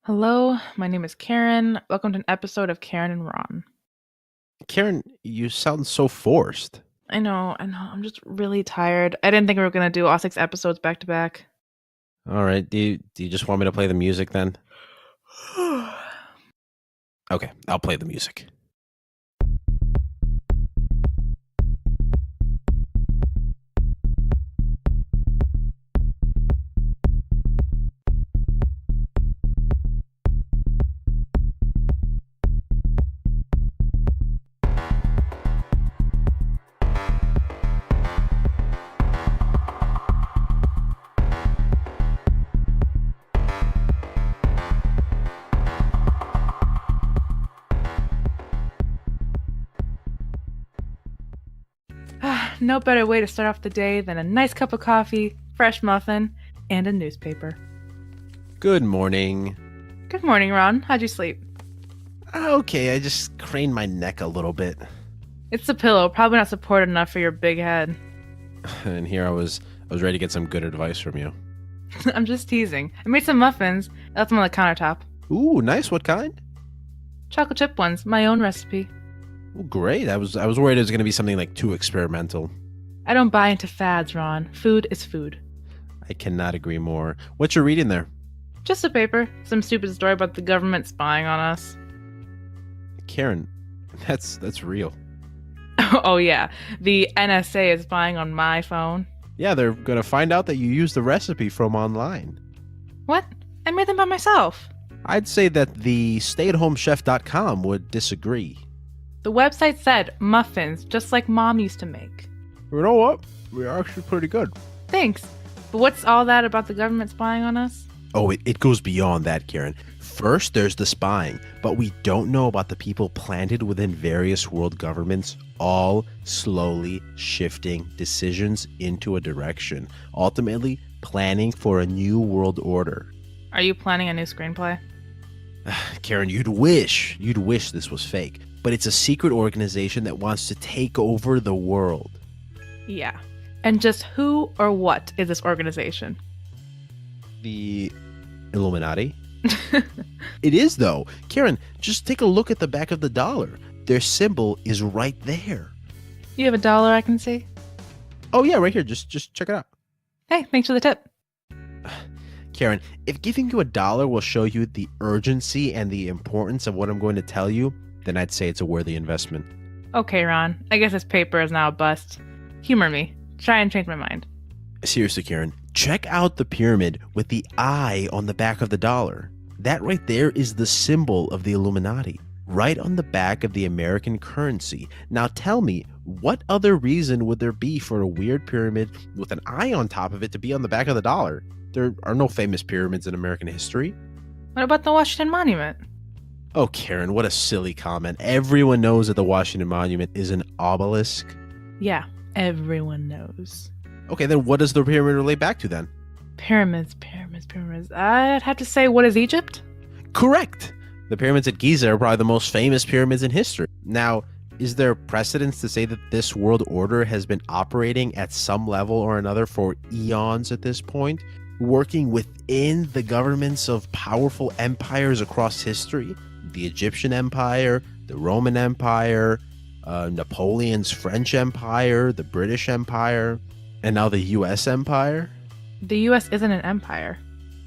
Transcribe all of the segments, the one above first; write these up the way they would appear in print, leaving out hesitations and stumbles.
Hello, my name is Karen. Welcome to an episode of Karen and Ron. Karen, you sound so forced. I know, I'm just really tired. I didn't think we were gonna do all six episodes back to back. All right, do you just want me to play the music then? Okay, I'll play the music. No better way to start off the day than a nice cup of coffee, fresh muffin, and a newspaper. Good morning. Good morning, Ron. How'd you sleep? Okay, I just craned my neck a little bit. It's the pillow, probably not supported enough for your big head. And here I was ready to get some good advice from you. I'm just teasing. I made some muffins. I left them on the countertop. Ooh, nice. What kind? Chocolate chip ones, my own recipe. Ooh, great. I was worried it was going to be something like too experimental. I don't buy into fads, Ron. Food is food. I cannot agree more. What you reading there? Just a paper. Some stupid story about the government spying on us. Karen, that's real. Oh yeah, the NSA is spying on my phone. Yeah, they're going to find out that you used the recipe from online. What? I made them by myself. I'd say that the stayatHomeChef.com would disagree. The website said muffins, just like Mom used to make. You know what? We're actually pretty good. Thanks. But what's all that about the government spying on us? Oh, it goes beyond that, Karen. First, there's the spying, but we don't know about the people planted within various world governments, all slowly shifting decisions into a direction, ultimately planning for a new world order. Are you planning a new screenplay? Karen, you'd wish this was fake, but it's a secret organization that wants to take over the world. Yeah. And just who or what is this organization? The Illuminati? It is, though. Karen, just take a look at the back of the dollar. Their symbol is right there. You have $1 I can see? Oh, yeah, right here. Just check it out. Hey, thanks for the tip. Karen, if giving you $1 will show you the urgency and the importance of what I'm going to tell you, then I'd say it's a worthy investment. Okay, Ron. I guess this paper is now a bust. Humor me. Try and change my mind. Seriously, Karen, check out the pyramid with the eye on the back of the dollar. That right there is the symbol of the Illuminati, right on the back of the American currency. Now tell me, what other reason would there be for a weird pyramid with an eye on top of it to be on the back of the dollar? There are no famous pyramids in American history. What about the Washington Monument? Oh, Karen, what a silly comment. Everyone knows that the Washington Monument is an obelisk. Yeah, everyone knows. Okay, then what does the pyramid relate back to then? Pyramids. I'd have to say, what is Egypt? Correct! The pyramids at Giza are probably the most famous pyramids in history. Now, is there precedence to say that this world order has been operating at some level or another for eons at this point, working within the governments of powerful empires across history? The Egyptian Empire, the Roman Empire, Napoleon's French Empire, the British Empire, and now the U.S. Empire? The US isn't an empire.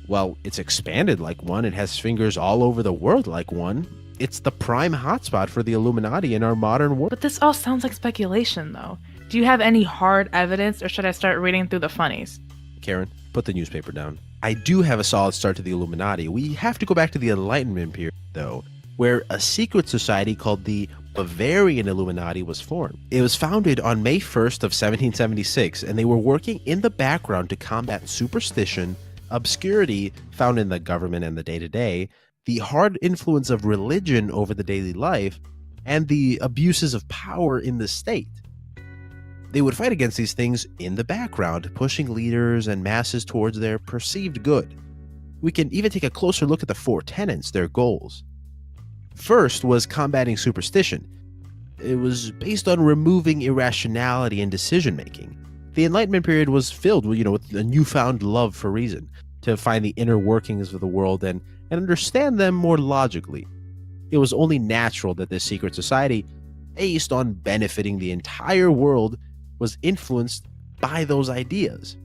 Well, it's expanded like one. It has fingers all over the world like one. It's the prime hotspot for the Illuminati in our modern world. But this all sounds like speculation, though. Do you have any hard evidence, or should I start reading through the funnies? Karen, put the newspaper down. I do have a solid start to the Illuminati. We have to go back to the Enlightenment period, though, where a secret society called the Bavarian Illuminati was formed. It was founded on May 1st of 1776, and they were working in the background to combat superstition, obscurity found in the government and the day-to-day, the hard influence of religion over the daily life, and the abuses of power in the state. They would fight against these things in the background, pushing leaders and masses towards their perceived good. We can even take a closer look at the four tenets, their goals. First was combating superstition. It was based on removing irrationality in decision-making. The Enlightenment period was filled with a newfound love for reason. to find the inner workings of the world and understand them more logically. It was only natural that this secret society, based on benefiting the entire world, was influenced by those ideas.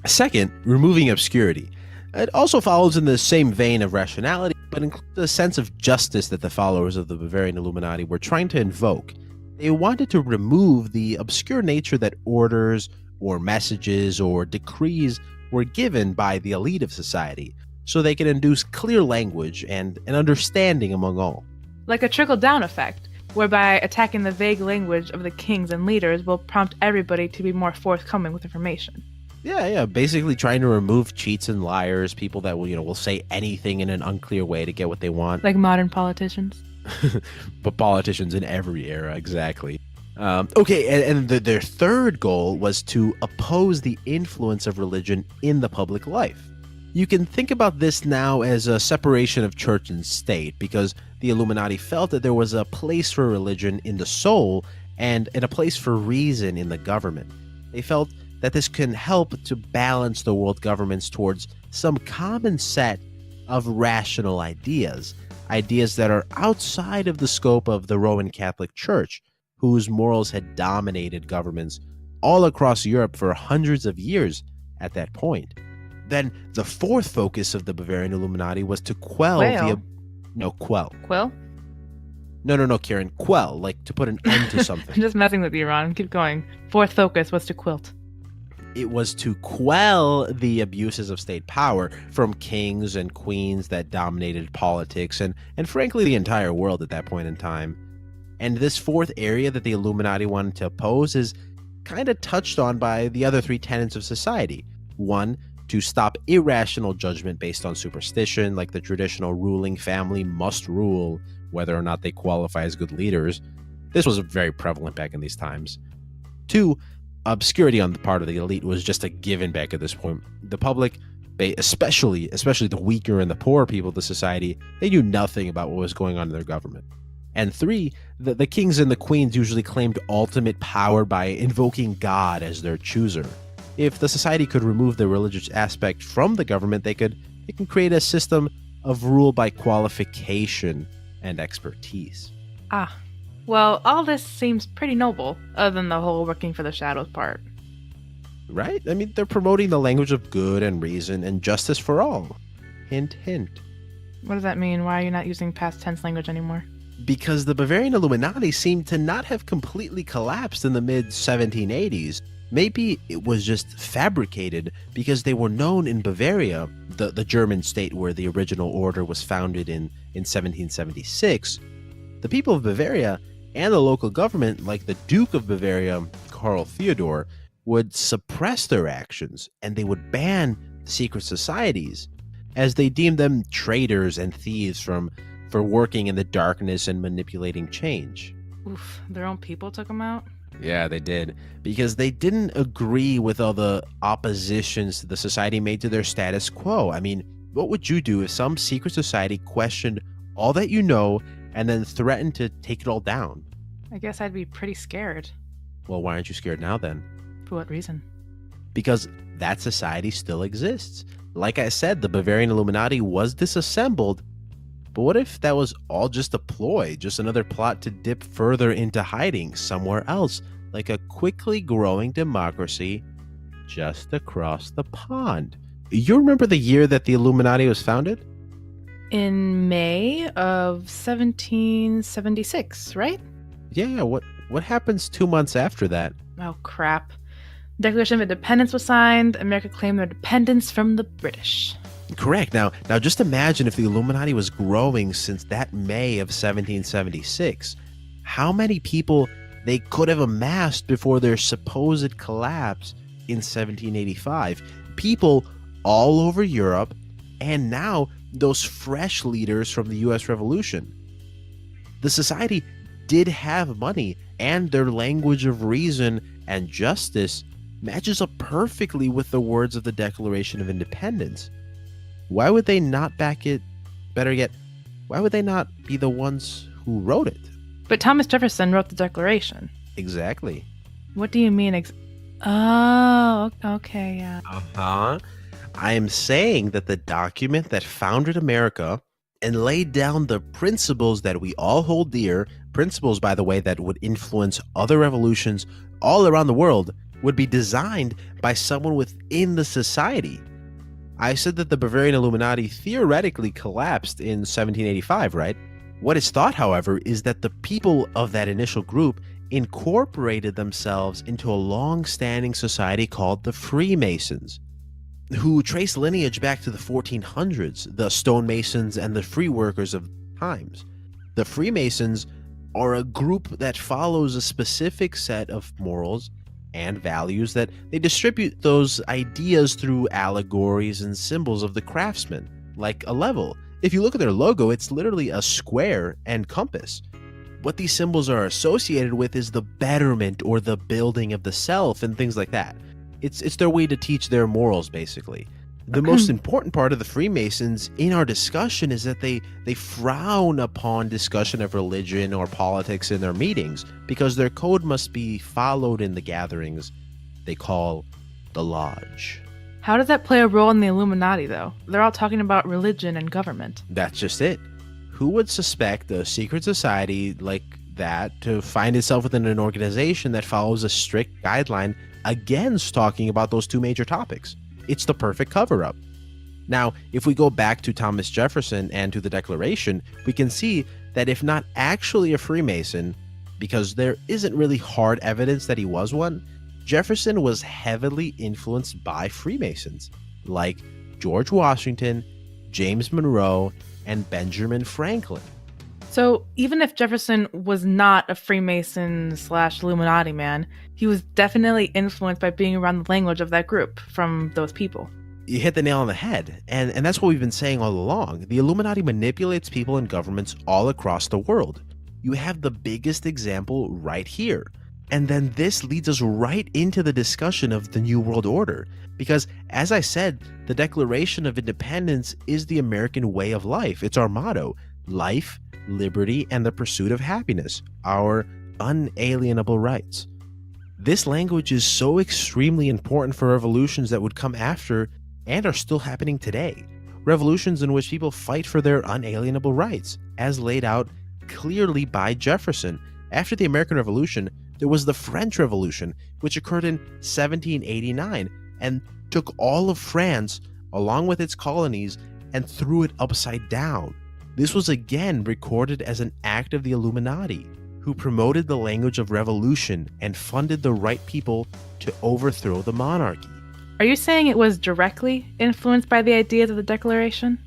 Second, removing obscurity. It also follows in the same vein of rationality, but includes a sense of justice that the followers of the Bavarian Illuminati were trying to invoke. They wanted to remove the obscure nature that orders or messages or decrees were given by the elite of society, so they could induce clear language and an understanding among all. Like a trickle-down effect, whereby attacking the vague language of the kings and leaders will prompt everybody to be more forthcoming with information. Yeah, basically trying to remove cheats and liars, people that will say anything in an unclear way to get what they want. Like modern politicians. But politicians in every era, exactly. Okay, and their third goal was to oppose the influence of religion in the public life. You can think about this now as a separation of church and state, because the Illuminati felt that there was a place for religion in the soul and a place for reason in the government. They felt that this can help to balance the world governments towards some common set of rational ideas that are outside of the scope of the Roman Catholic Church, whose morals had dominated governments all across Europe for hundreds of years at that point. Then the fourth focus of the Bavarian Illuminati was to quell quell. Quill? No, Kieran, quell, like to put an end to something. I'm just messing with you, Ron. Keep going. Fourth focus was to quilt. It was to quell the abuses of state power from kings and queens that dominated politics and frankly the entire world at that point in time. And this fourth area that the Illuminati wanted to oppose is kind of touched on by the other three tenets of society. One, to stop irrational judgment based on superstition, like the traditional ruling family must rule whether or not they qualify as good leaders. This was very prevalent back in these times. Two, obscurity on the part of the elite was just a given back at this point. The public, especially the weaker and the poorer people of the society, they knew nothing about what was going on in their government. And three, the kings and the queens usually claimed ultimate power by invoking God as their chooser. If the society could remove the religious aspect from the government, they can create a system of rule by qualification and expertise. Ah. Well, all this seems pretty noble, other than the whole working for the shadows part. Right? I mean, they're promoting the language of good and reason and justice for all. Hint, hint. What does that mean? Why are you not using past tense language anymore? Because the Bavarian Illuminati seemed to not have completely collapsed in the mid-1780s. Maybe it was just fabricated because they were known in Bavaria, the German state where the original order was founded in 1776. The people of Bavaria and the local government, like the Duke of Bavaria, Karl Theodor, would suppress their actions and they would ban secret societies as they deemed them traitors and thieves for working in the darkness and manipulating change. Oof, their own people took them out? Yeah, they did. Because they didn't agree with all the oppositions the society made to their status quo. I mean, what would you do if some secret society questioned all that you know and then threatened to take it all down? I guess I'd be pretty scared. Well, why aren't you scared now then? For what reason? Because that society still exists. Like I said, the Bavarian Illuminati was disassembled. But what if that was all just a ploy, just another plot to dip further into hiding somewhere else, like a quickly growing democracy just across the pond? You remember the year that the Illuminati was founded? In May of 1776, right? Yeah, what happens 2 months after that? Oh, crap. Declaration of Independence was signed. America claimed their independence from the British. Correct. Now just imagine if the Illuminati was growing since that May of 1776. How many people they could have amassed before their supposed collapse in 1785? People all over Europe, and now those fresh leaders from the U.S. Revolution. The society did have money, and their language of reason and justice matches up perfectly with the words of the Declaration of Independence. Why would they not back it? Better yet, why would they not be the ones who wrote it? But Thomas Jefferson wrote the Declaration. Exactly. What do you mean? Oh, okay, yeah. Uh-huh. I am saying that the document that founded America and laid down the principles that we all hold dear, principles, by the way, that would influence other revolutions all around the world, would be designed by someone within the society. I said that the Bavarian Illuminati theoretically collapsed in 1785, right? What is thought, however, is that the people of that initial group incorporated themselves into a long-standing society called the Freemasons, who trace lineage back to the 1400s, the stonemasons and the free workers of times. The Freemasons are a group that follows a specific set of morals and values that they distribute those ideas through allegories and symbols of the craftsman, like a level. If you look at their logo, it's literally a square and compass. What these symbols are associated with is the betterment or the building of the self and things like that. It's their way to teach their morals, basically. The most important part of the Freemasons in our discussion is that they frown upon discussion of religion or politics in their meetings because their code must be followed in the gatherings they call the Lodge. How does that play a role in the Illuminati, though? They're all talking about religion and government. That's just it. Who would suspect a secret society like that to find itself within an organization that follows a strict guideline against talking about those two major topics? It's the perfect cover-up. Now, if we go back to Thomas Jefferson and to the Declaration, we can see that if not actually a Freemason, because there isn't really hard evidence that he was one, Jefferson was heavily influenced by Freemasons, like George Washington, James Monroe, and Benjamin Franklin. So even if Jefferson was not a Freemason/Illuminati man, he was definitely influenced by being around the language of that group from those people. You hit the nail on the head, and that's what we've been saying all along. The Illuminati manipulates people and governments all across the world. You have the biggest example right here. And then this leads us right into the discussion of the New World Order. Because, as I said, the Declaration of Independence is the American way of life. It's our motto: life, liberty, and the pursuit of happiness, our unalienable rights. This language is so extremely important for revolutions that would come after and are still happening today. Revolutions in which people fight for their unalienable rights, as laid out clearly by Jefferson. After the American Revolution, there was the French Revolution, which occurred in 1789 and took all of France, along with its colonies, and threw it upside down. This was again recorded as an act of the Illuminati, who promoted the language of revolution and funded the right people to overthrow the monarchy. Are you saying it was directly influenced by the ideas of the Declaration?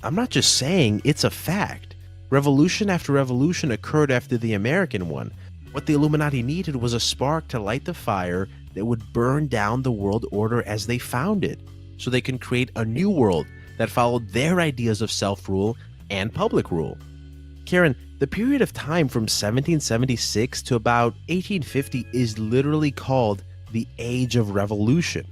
I'm not just saying, it's a fact. Revolution after revolution occurred after the American one. What the Illuminati needed was a spark to light the fire that would burn down the world order as they found it, so they can create a new world that followed their ideas of self-rule and public rule. Karen, the period of time from 1776 to about 1850 is literally called the Age of Revolution.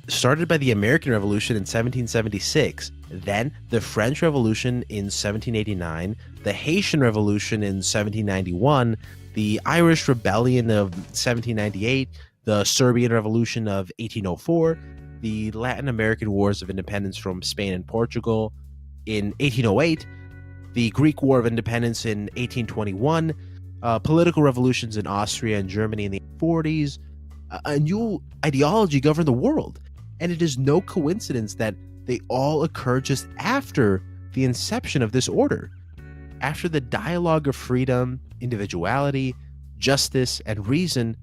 Started by the American Revolution in 1776, then the French Revolution in 1789, the Haitian Revolution in 1791, the Irish Rebellion of 1798, the Serbian Revolution of 1804, the Latin American Wars of Independence from Spain and Portugal in 1808, the Greek War of Independence in 1821, political revolutions in Austria and Germany in the 40s. A new ideology governed the world, and it is no coincidence that they all occur just after the inception of this order, after the dialogue of freedom, individuality, justice, and reason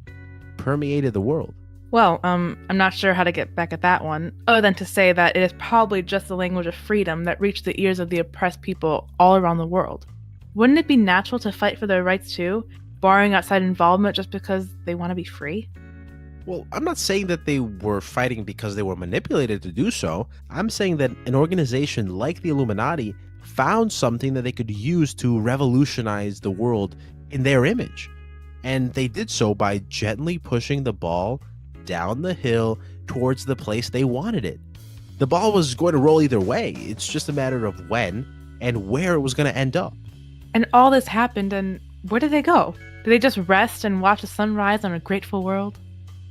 permeated the world. Well, I'm not sure how to get back at that one, other than to say that it is probably just the language of freedom that reached the ears of the oppressed people all around the world. Wouldn't it be natural to fight for their rights too, barring outside involvement just because they want to be free? Well, I'm not saying that they were fighting because they were manipulated to do so. I'm saying that an organization like the Illuminati found something that they could use to revolutionize the world in their image. And they did so by gently pushing the ball down the hill towards the place they wanted it. The ball was going to roll either way. It's just a matter of when and where it was going to end up. And all this happened, and where did they go? Did they just rest and watch the sunrise on a grateful world?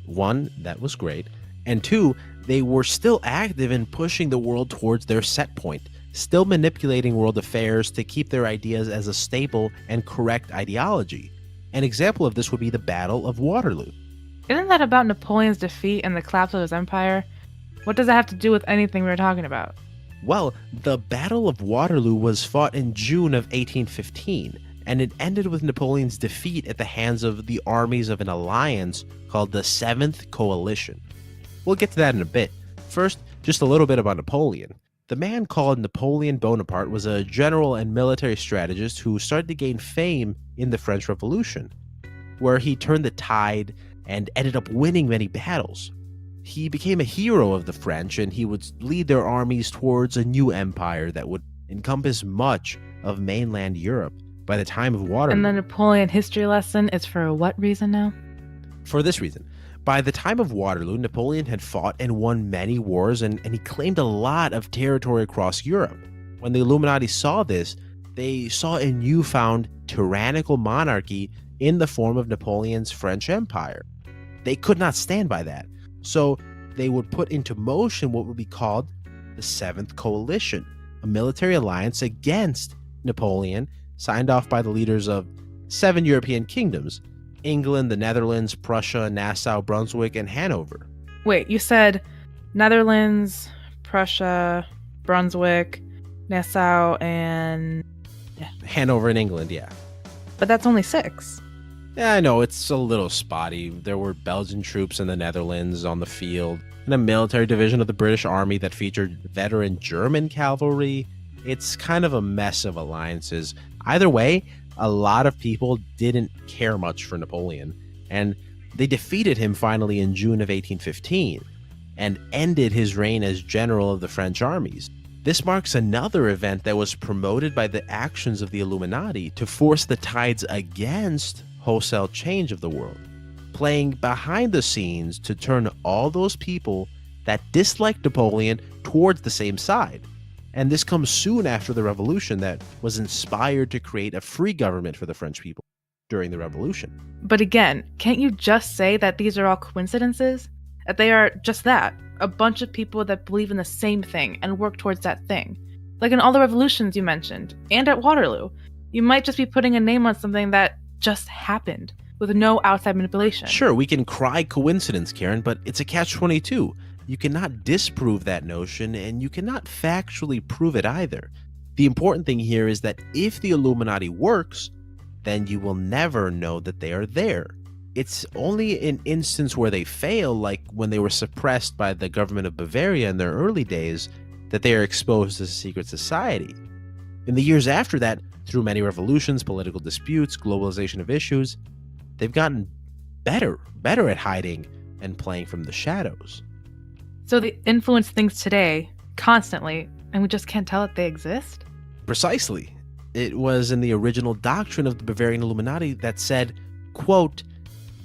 One, that was great. And two, they were still active in pushing the world towards their set point, still manipulating world affairs to keep their ideas as a stable and correct ideology. An example of this would be the Battle of Waterloo. Isn't that about Napoleon's defeat and the collapse of his empire? What does that have to do with anything we were talking about? Well, the Battle of Waterloo was fought in June of 1815, and it ended with Napoleon's defeat at the hands of the armies of an alliance called the Seventh Coalition. We'll get to that in a bit. First, just a little bit about Napoleon. The man called Napoleon Bonaparte was a general and military strategist who started to gain fame in the French Revolution, where he turned the tide and ended up winning many battles. He became a hero of the French, and he would lead their armies towards a new empire that would encompass much of mainland Europe by the time of Waterloo. And the Napoleon history lesson is for what reason now? For this reason. By the time of Waterloo, Napoleon had fought and won many wars, and he claimed a lot of territory across Europe. When the Illuminati saw this, they saw a newfound tyrannical monarchy in the form of Napoleon's French Empire. They could not stand by that. So they would put into motion what would be called the Seventh Coalition, a military alliance against Napoleon, signed off by the leaders of 7 European kingdoms: England, the Netherlands, Prussia, Nassau, Brunswick, and Hanover. Wait, you said Netherlands, Prussia, Brunswick, Nassau, and... Hanover in England, yeah. But that's only 6. Yeah, I know, it's a little spotty. There were Belgian troops in the Netherlands on the field, and a military division of the British Army that featured veteran German cavalry. It's kind of a mess of alliances. Either way, a lot of people didn't care much for Napoleon, and they defeated him finally in June of 1815, and ended his reign as general of the French armies. This marks another event that was promoted by the actions of the Illuminati to force the tides against wholesale change of the world, playing behind the scenes to turn all those people that disliked Napoleon towards the same side. And this comes soon after the revolution that was inspired to create a free government for the French people during the revolution. But again, can't you just say that these are all coincidences? That they are just that, a bunch of people that believe in the same thing and work towards that thing. Like in all the revolutions you mentioned, and at Waterloo. You might just be putting a name on something that just happened, with no outside manipulation. Sure, we can cry coincidence, Karen, but it's a catch-22. You cannot disprove that notion, and you cannot factually prove it either. The important thing here is that if the Illuminati works, then you will never know that they are there. It's only an instance where they fail, like when they were suppressed by the government of Bavaria in their early days, that they are exposed as a secret society. In the years after that, through many revolutions, political disputes, globalization of issues, they've gotten better at hiding and playing from the shadows. So they influence things today, constantly, and we just can't tell that they exist? Precisely. It was in the original doctrine of the Bavarian Illuminati that said, quote,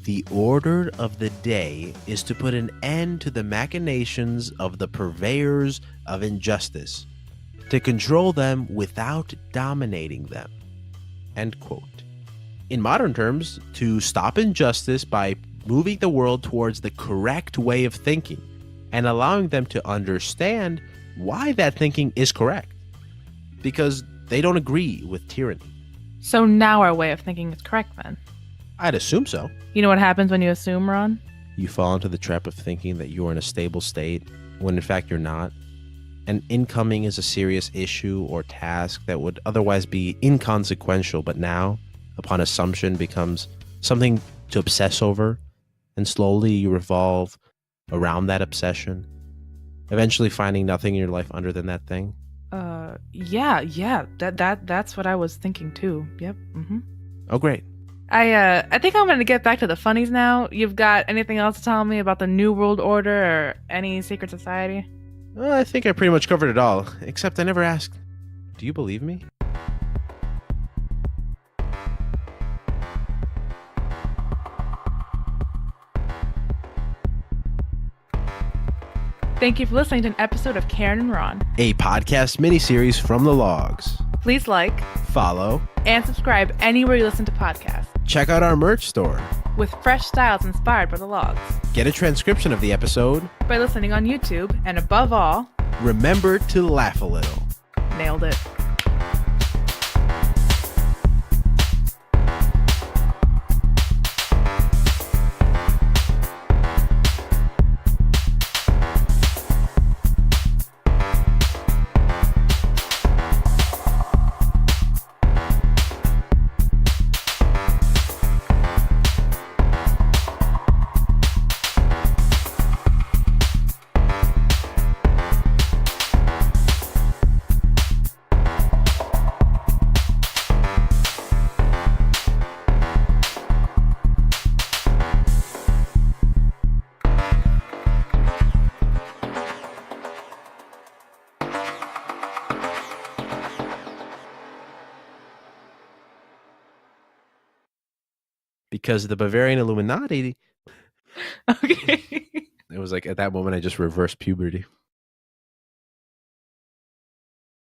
"The order of the day is to put an end to the machinations of the purveyors of injustice, to control them without dominating them." End quote. In modern terms, to stop injustice by moving the world towards the correct way of thinking and allowing them to understand why that thinking is correct, because they don't agree with tyranny. So now our way of thinking is correct then? I'd assume so. You know what happens when you assume, Ron? You fall into the trap of thinking that you're in a stable state when in fact you're not. And incoming is a serious issue or task that would otherwise be inconsequential, but now, upon assumption, becomes something to obsess over, and slowly you revolve around that obsession, eventually finding nothing in your life other than that thing. Yeah. That's what I was thinking too. Yep. Mm-hmm. Oh, great. I think I'm gonna get back to the funnies now. You've got anything else to tell me about the New World Order or any secret society? Well, I think I pretty much covered it all, except I never asked, do you believe me? Thank you for listening to an episode of Karen and Ron, A podcast miniseries from the Logues. Please like, Follow, and subscribe anywhere you listen to podcasts. Check out our merch store. with fresh styles inspired by the logs. Get a transcription of the episode. By listening on YouTube, and above all, Remember to laugh a little. nailed it. Because the Bavarian Illuminati, Okay. it was like at that moment I just reversed puberty.